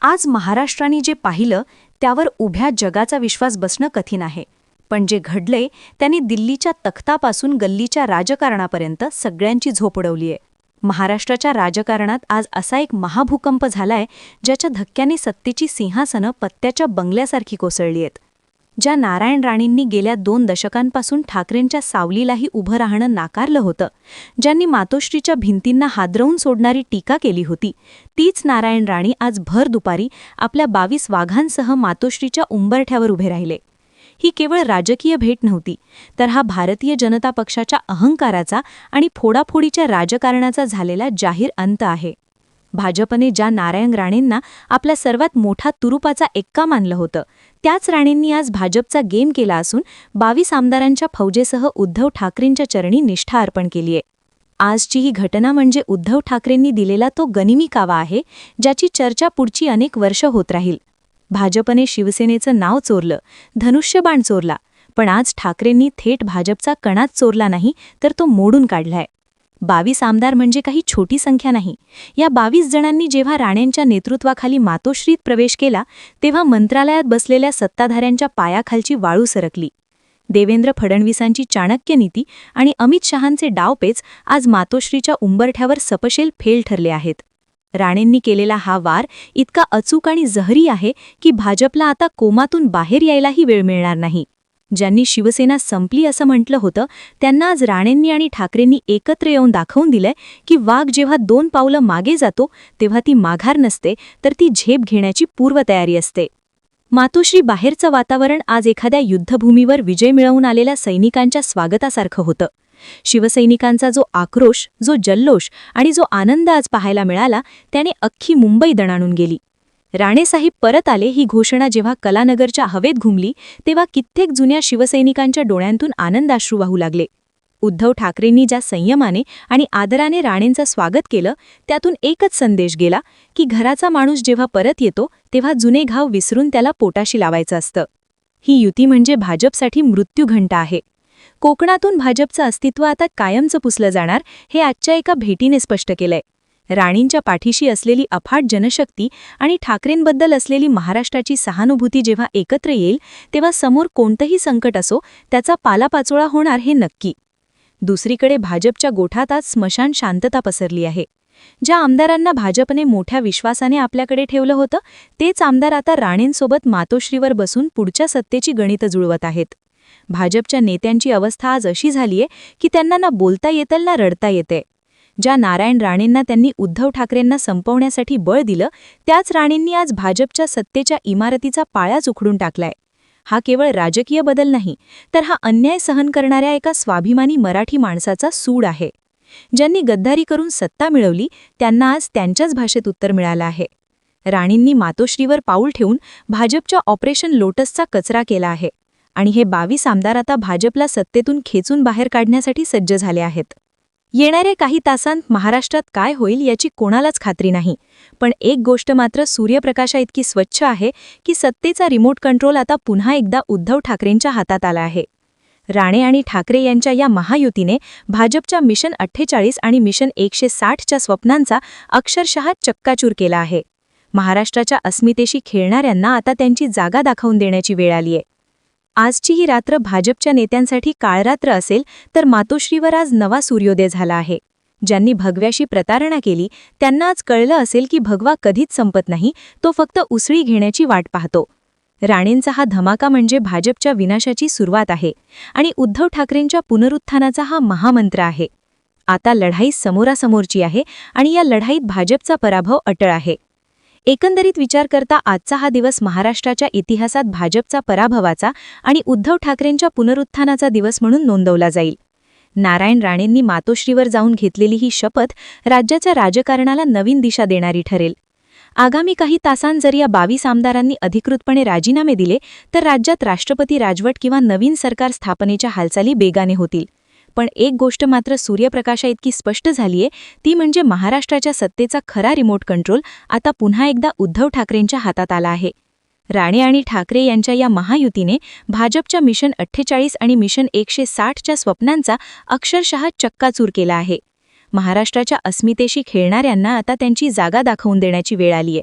आज महाराष्ट्राने जे पाहिलं त्यावर उभ्या जगाचा विश्वास बसणं कठीण आहे. पण जे घडलंय त्यांनी दिल्लीच्या तख्तापासून गल्लीच्या राजकारणापर्यंत सगळ्यांची झोप उडवलीय. महाराष्ट्राच्या राजकारणात आज असा एक महाभूकंप झालाय ज्याच्या धक्क्याने सत्तेची सिंहासनं पत्त्याच्या बंगल्यासारखी कोसळली आहेत. ज्या नारायण राणेंनी गेल्या 2 दशकांपासून ठाकरेंच्या सावलीलाही उभं राहणं नाकारलं होतं, ज्यांनी मातोश्रीच्या भिंतींना हादरवून सोडणारी टीका केली होती, तीच नारायण राणे आज भर दुपारी आपल्या 22 वाघांसह मातोश्रीच्या उंबरठ्यावर उभे राहिले. ही केवळ राजकीय भेट नव्हती, तर हा भारतीय जनता पक्षाच्या अहंकाराचा आणि फोडाफोडीच्या राजकारणाचा झालेला जाहीर अंत आहे. भाजपने ज्या नारायण राणेंना आपला सर्वात मोठा तुरुपाचा एक्का मानलं होतं, त्याच राणेंनी आज भाजपचा गेम केला असून 22 आमदारांच्या फौजेसह उद्धव ठाकरेंच्या चरणी निष्ठा अर्पण केलीय. आजची ही घटना म्हणजे उद्धव ठाकरेंनी दिलेला तो गनिमी कावा आहे, ज्याची चर्चा पुढची अनेक वर्ष होत राहील. भाजपने शिवसेनेचं नाव चोरलं, धनुष्यबाण चोरला, पण आज ठाकरेंनी थेट भाजपचा कणाच चोरला नाही, तर तो मोडून काढलाय. 22 आमदार म्हणजे काही छोटी संख्या नाही. या 22 जणांनी जेव्हा राणेंच्या नेतृत्वाखाली मातोश्रीत प्रवेश केला, तेव्हा मंत्रालयात बसलेल्या सत्ताधाऱ्यांच्या पायाखालची वाळू सरकली. देवेंद्र फडणवीसांची चाणक्य नीती आणि अमित शहांचे डावपेच आज मातोश्रीच्या उंबरठ्यावर सपशेल फेल ठरले आहेत. राणेंनी केलेला हा वार इतका अचूक आणि जहरी आहे की भाजपला आता कोमातून बाहेर यायलाही वेळ मिळणार नाही. ज्यांनी शिवसेना संपली असं म्हटलं होतं, त्यांना आज राणेंनी आणि ठाकरेंनी एकत्र येऊन दाखवून दिलंय की वाघ जेव्हा 2 पावलं मागे जातो तेव्हा ती माघार नसते, तर ती झेप घेण्याची पूर्वतयारी असते. मातोश्री बाहेरचं वातावरण आज एखाद्या युद्धभूमीवर विजय मिळवून आलेल्या सैनिकांच्या स्वागतासारखं होतं. शिवसैनिकांचा जो आक्रोश, जो जल्लोष आणि जो आनंद आज पाहायला मिळाला, त्याने अख्खी मुंबई दणाणून गेली. राणेसाहेब परत आले ही घोषणा जेव्हा कलानगरच्या हवेत घुमली, तेव्हा कित्येक जुन्या शिवसैनिकांच्या डोळ्यांतून आनंदाश्रू वाहू लागले. उद्धव ठाकरेंनी ज्या संयमाने आणि आदराने राणेंचं स्वागत केलं, त्यातून एकच संदेश गेला की घराचा माणूस जेव्हा परत येतो तेव्हा जुने घाव विसरून त्याला पोटाशी लावायचं असतं. ही युती म्हणजे भाजपसाठी मृत्यूघंटा आहे. कोकणातून भाजपचं अस्तित्व आता कायमचं पुसलं जाणार, हे आजच्या एका भेटीने स्पष्ट केलंय. राणींच्या पाठीशी असलेली अफाट जनशक्ती आणि ठाकरेंबद्दल असलेली महाराष्ट्राची सहानुभूती जेव्हा एकत्र येईल, तेव्हा समोर कोणतंही संकट असो, त्याचा पालापाचोळा होणार हे नक्की. दुसरीकडे भाजपच्या गोठात आज स्मशान शांतता पसरली आहे. ज्या आमदारांना भाजपने मोठ्या विश्वासाने आपल्याकडे ठेवलं होतं, तेच आमदार आता राणेंसोबत मातोश्रीवर बसून पुढच्या सत्तेची गणितं जुळवत आहेत. भाजपच्या नेत्यांची अवस्था आज अशी झालीय की त्यांना ना बोलता येतं ना रडता येते. ज्या नारायण राणेंना त्यांनी उद्धव ठाकरेंना संपवण्यासाठी बळ दिलं, त्याच राणेंनी आज भाजपच्या सत्तेच्या इमारतीचा पायाच उखडून टाकलाय. हा केवळ राजकीय बदल नाही, तर हा अन्याय सहन करणाऱ्या एका स्वाभिमानी मराठी माणसाचा सूड आहे. ज्यांनी गद्दारी करून सत्ता मिळवली, त्यांना आज त्यांच्याच भाषेत उत्तर मिळालं आहे. राणींनी मातोश्रीवर पाऊल ठेवून भाजपच्या ऑपरेशन लोटसचा कचरा केला आहे आणि हे 22 आमदार आता भाजपला सत्तेतून खेचून बाहेर काढण्यासाठी सज्ज झाले आहेत. येणाऱ्या काही तासांत महाराष्ट्रात काय होईल याची कोणालाच खात्री नाही, पण एक गोष्ट मात्र सूर्यप्रकाशाइतकी स्वच्छ आहे की सत्तेचा रिमोट कंट्रोल आता पुन्हा एकदा उद्धव ठाकरेंच्या हातात आला आहे. राणे आणि ठाकरे यांच्या या महायुतीने भाजपच्या मिशन 48 आणि मिशन 160च्या स्वप्नांचा अक्षरशः चक्काचूर केला आहे. महाराष्ट्राच्या अस्मितेशी खेळणाऱ्यांना आता त्यांची जागा दाखवून देण्याची वेळ आलीय. आजची ही रात्र भाजपच्या नेत्यांसाठी काळरात्र असेल, तर मातोश्रीवर आज नवा सूर्योदय झाला आहे. ज्यांनी भगव्याशी प्रतारणा केली, त्यांना आज कळलं असेल की भगवा कधीच संपत नाही, तो फक्त उसळी घेण्याची वाट पाहतो. राणेंचा हा धमाका म्हणजे भाजपच्या विनाशाची सुरुवात आहे आणि उद्धव ठाकरेंच्या पुनरुत्थानाचा हा महामंत्र आहे. आता लढाई समोरासमोरची आहे आणि या लढाईत भाजपचा पराभव अटळ आहे. एकंदरीत विचार करता आजचा हा दिवस महाराष्ट्राच्या इतिहासात भाजपचा पराभवाचा आणि उद्धव ठाकरेंच्या पुनरुत्थानाचा दिवस म्हणून नोंदवला जाईल. नारायण राणेंनी मातोश्रीवर जाऊन घेतलेली ही शपथ राज्याच्या राजकारणाला नवीन दिशा देणारी ठरेल. आगामी काही तासांत जर या 22 आमदारांनी अधिकृतपणे राजीनामे दिले, तर राज्यात राष्ट्रपती राजवट किंवा नवीन सरकार स्थापनेच्या हालचाली बेगाने होतील. पण एक गोष्ट मात्र सूर्यप्रकाशाइतकी स्पष्ट झालीय, ती म्हणजे महाराष्ट्राच्या सत्तेचा खरा रिमोट कंट्रोल आता पुन्हा एकदा उद्धव ठाकरेंच्या हातात आला आहे. राणे आणि ठाकरे यांच्या या महायुतीने भाजपच्या मिशन 48 आणि मिशन 160च्या स्वप्नांचा अक्षरशः चक्काचूर केला आहे. महाराष्ट्राच्या अस्मितेशी खेळणाऱ्यांना आता त्यांची जागा दाखवून देण्याची वेळ आलीय.